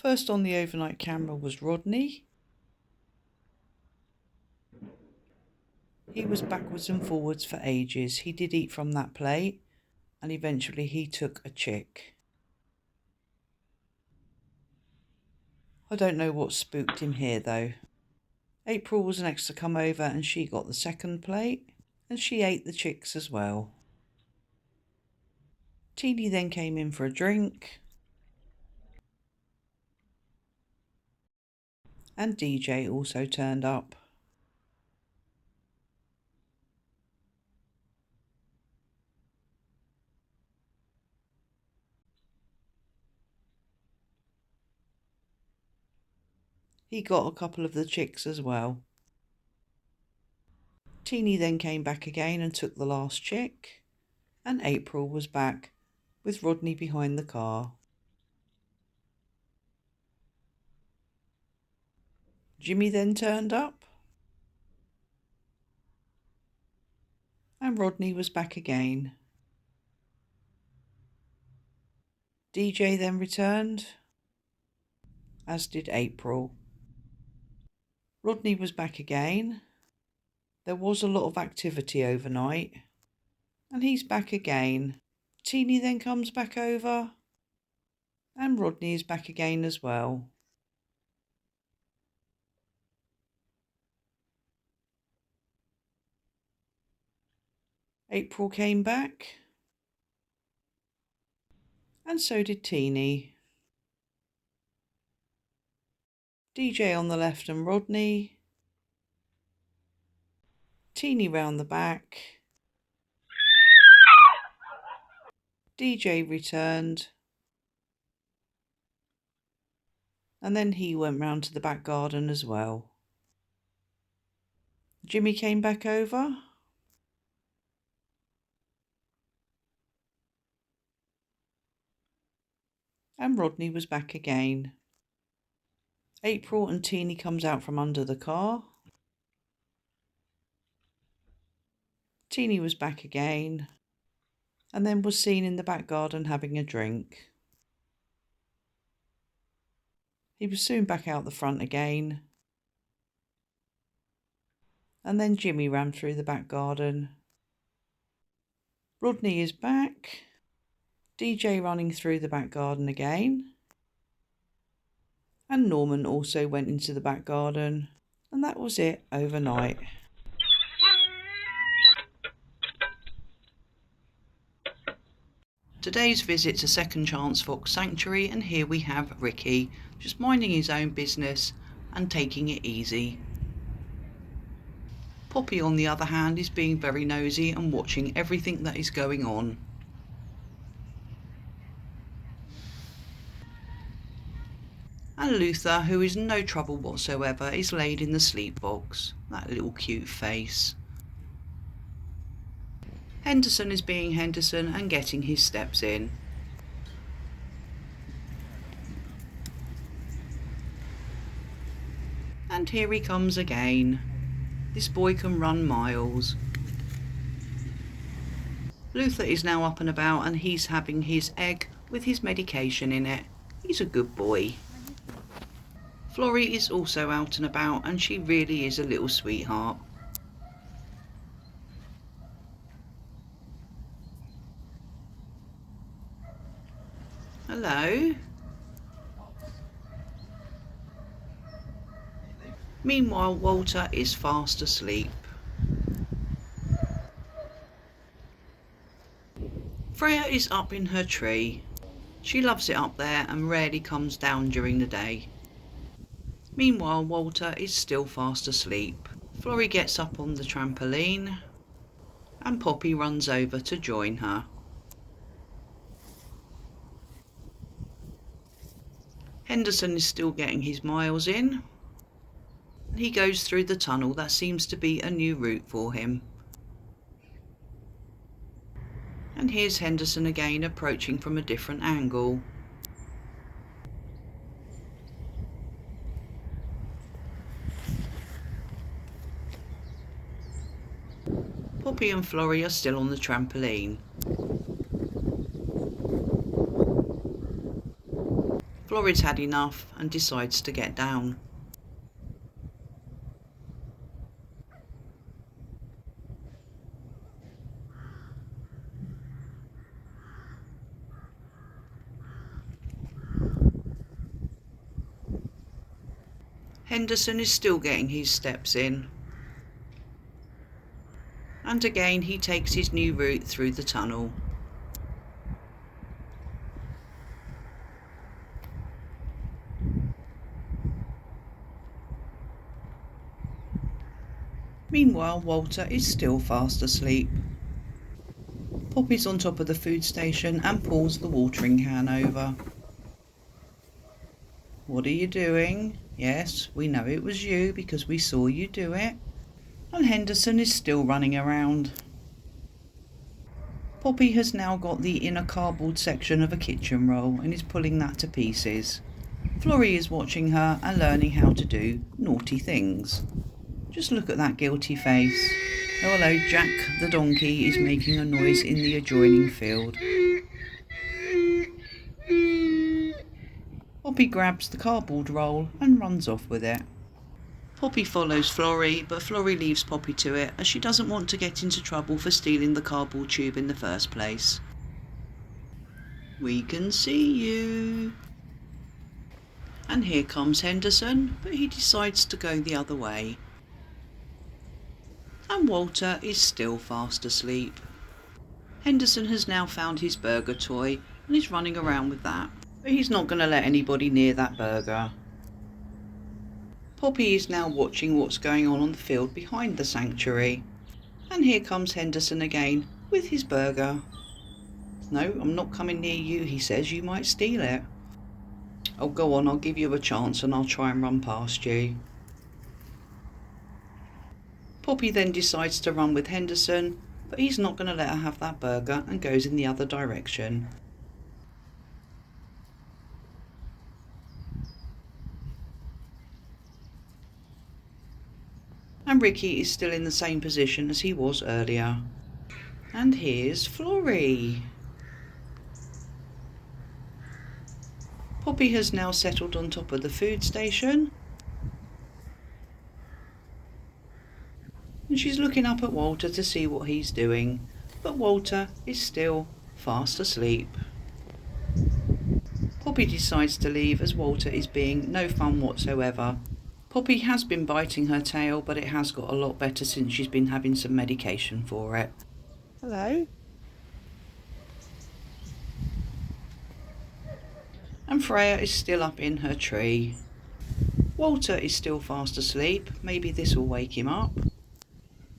First on the overnight camera was Rodney. He was backwards and forwards for ages. He did eat from that plate, and eventually he took a chick. I don't know what spooked him here though. April was next to come over and she got the second plate, and she ate the chicks as well. Teeny then came in for a drink, and DJ also turned up. He got a couple of the chicks as well. Teeny then came back again and took the last chick, and April was back with Rodney behind the car. Jimmy then turned up, and Rodney was back again. DJ then returned, as did April. Rodney was back again. There was a lot of activity overnight, and he's back again. Teeny then comes back over, and Rodney is back again as well. April came back, and so did Teeny. DJ on the left and Rodney. Teeny round the back. DJ returned, and then he went round to the back garden as well. Jimmy came back over, and Rodney was back again. April and Teeny comes out from under the car. Teeny was back again, and then was seen in the back garden having a drink. He was soon back out the front again, and then Jimmy ran through the back garden. Rodney is back, DJ running through the back garden again, and Norman also went into the back garden, and that was it overnight. Today's visit to Second Chance Fox Sanctuary, and here we have Ricky, just minding his own business and taking it easy. Poppy, on the other hand, is being very nosy and watching everything that is going on. And Luther, who is no trouble whatsoever, is laid in the sleep box. That little cute face. Henderson is being Henderson and getting his steps in. And here he comes again. This boy can run miles. Luther is now up and about, and he's having his egg with his medication in it. He's a good boy. Florrie is also out and about, and she really is a little sweetheart. Hello. Meanwhile, Walter is fast asleep. Freya is up in her tree. She loves it up there and rarely comes down during the day. Meanwhile, Walter is still fast asleep. Florrie gets up on the trampoline, and Poppy runs over to join her. Henderson is still getting his miles in. He goes through the tunnel. That seems to be a new route for him. And here's Henderson again, approaching from a different angle. Poppy and Florrie are still on the trampoline. Florrie's had enough and decides to get down. Henderson is still getting his steps in. And again he takes his new route through the tunnel. Meanwhile, Walter is still fast asleep. Poppy's on top of the food station and pulls the watering can over. What are you doing? Yes, we know it was you because we saw you do it. And Henderson is still running around. Poppy has now got the inner cardboard section of a kitchen roll and is pulling that to pieces. Florrie is watching her and learning how to do naughty things. Just look at that guilty face. Oh, hello, Jack the donkey is making a noise in the adjoining field. Poppy grabs the cardboard roll and runs off with it. Poppy follows Florrie, but Florrie leaves Poppy to it as she doesn't want to get into trouble for stealing the cardboard tube in the first place. We can see you. And here comes Henderson, but he decides to go the other way. And Walter is still fast asleep. Henderson has now found his burger toy and is running around with that. But he's not going to let anybody near that burger. Poppy is now watching what's going on the field behind the sanctuary. And here comes Henderson again with his burger. No, I'm not coming near you, he says. You might steal it. Oh, go on, I'll give you a chance and I'll try and run past you. Poppy then decides to run with Henderson, but he's not going to let her have that burger and goes in the other direction. And Ricky is still in the same position as he was earlier. And here's Florrie. Poppy has now settled on top of the food station. And she's looking up at Walter to see what he's doing. But Walter is still fast asleep. Poppy decides to leave as Walter is being no fun whatsoever. Poppy has been biting her tail, but it has got a lot better since she's been having some medication for it. Hello. And Freya is still up in her tree. Walter is still fast asleep. Maybe this will wake him up.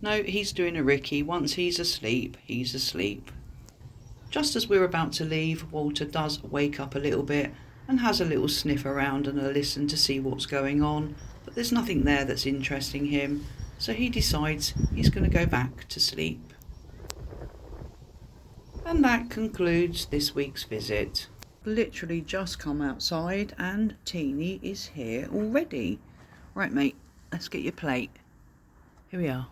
No, he's doing a Ricky. Once he's asleep, he's asleep. Just as we're about to leave, Walter does wake up a little bit and has a little sniff around and a listen to see what's going on. But there's nothing there that's interesting him, so he decides he's going to go back to sleep. And that concludes this week's visit. Literally just come outside and Teeny is here already. Right, mate, let's get your plate. Here we are.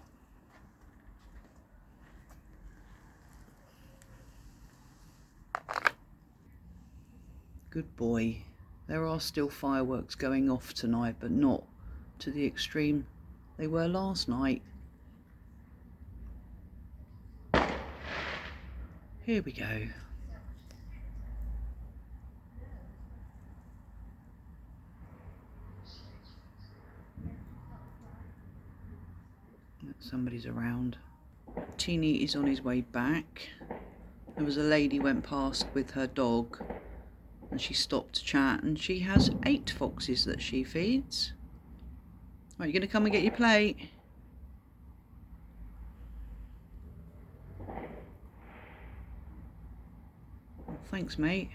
Good boy. There are still fireworks going off tonight, but not to the extreme they were last night. Here we go. Somebody's around. Teeny is on his way back. There was a lady went past with her dog and she stopped to chat, and she has 8 foxes that she feeds. Right, you going to come and get your plate? Well, thanks, mate.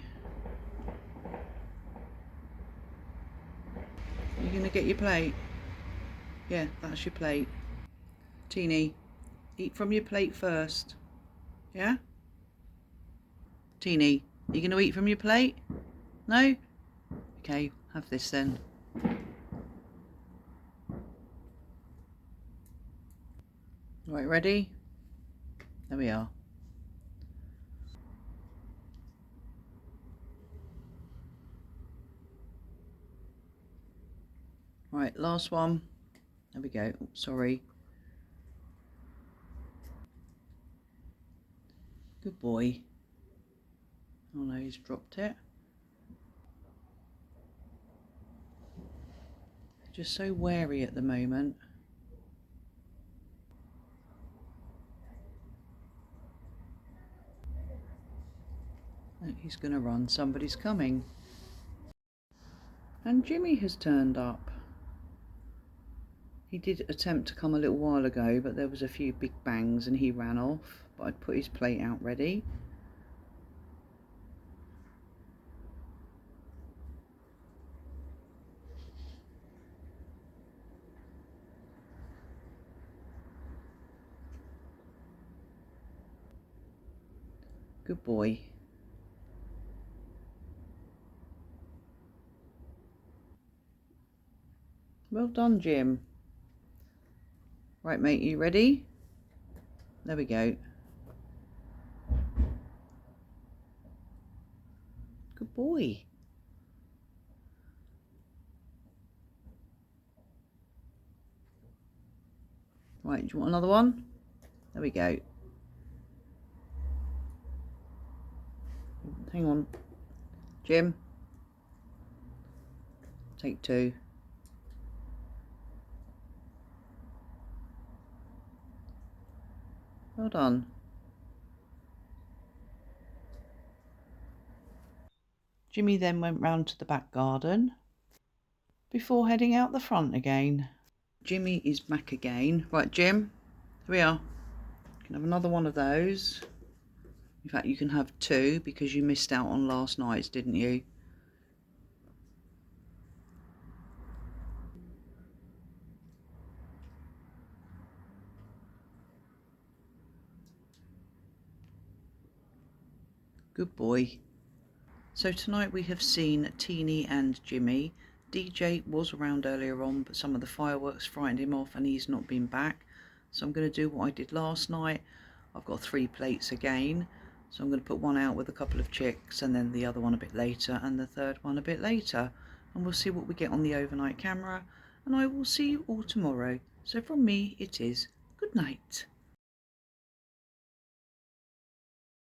You going to get your plate? Yeah, that's your plate. Teeny, eat from your plate first. Yeah? Teeny, are you going to eat from your plate? No? Okay, have this then. Right, ready? There we are. Right, last one. There we go. Oh, sorry. Good boy. Oh no, he's dropped it. Just so wary at the moment. Oh, he's going to run. Somebody's coming. And Jimmy has turned up. He did attempt to come a little while ago, but there was a few big bangs and he ran off. But I'd put his plate out ready. Good boy. Well done, Jim. Right, mate, you ready? There we go. Good boy. Right, do you want another one? There we go. Hang on. Jim. Take two. Well done. Jimmy then went round to the back garden before heading out the front again. Jimmy is back again. Right, Jim, here we are. You can have another one of those. In fact, you can have two because you missed out on last night's, didn't you? Good boy. So tonight we have seen Teeny and Jimmy. DJ was around earlier on, but some of the fireworks frightened him off and he's not been back. So I'm going to do what I did last night. I've got 3 plates again. So I'm going to put one out with a couple of chicks and then the other one a bit later and the third one a bit later. And we'll see what we get on the overnight camera. And I will see you all tomorrow. So from me it is good night.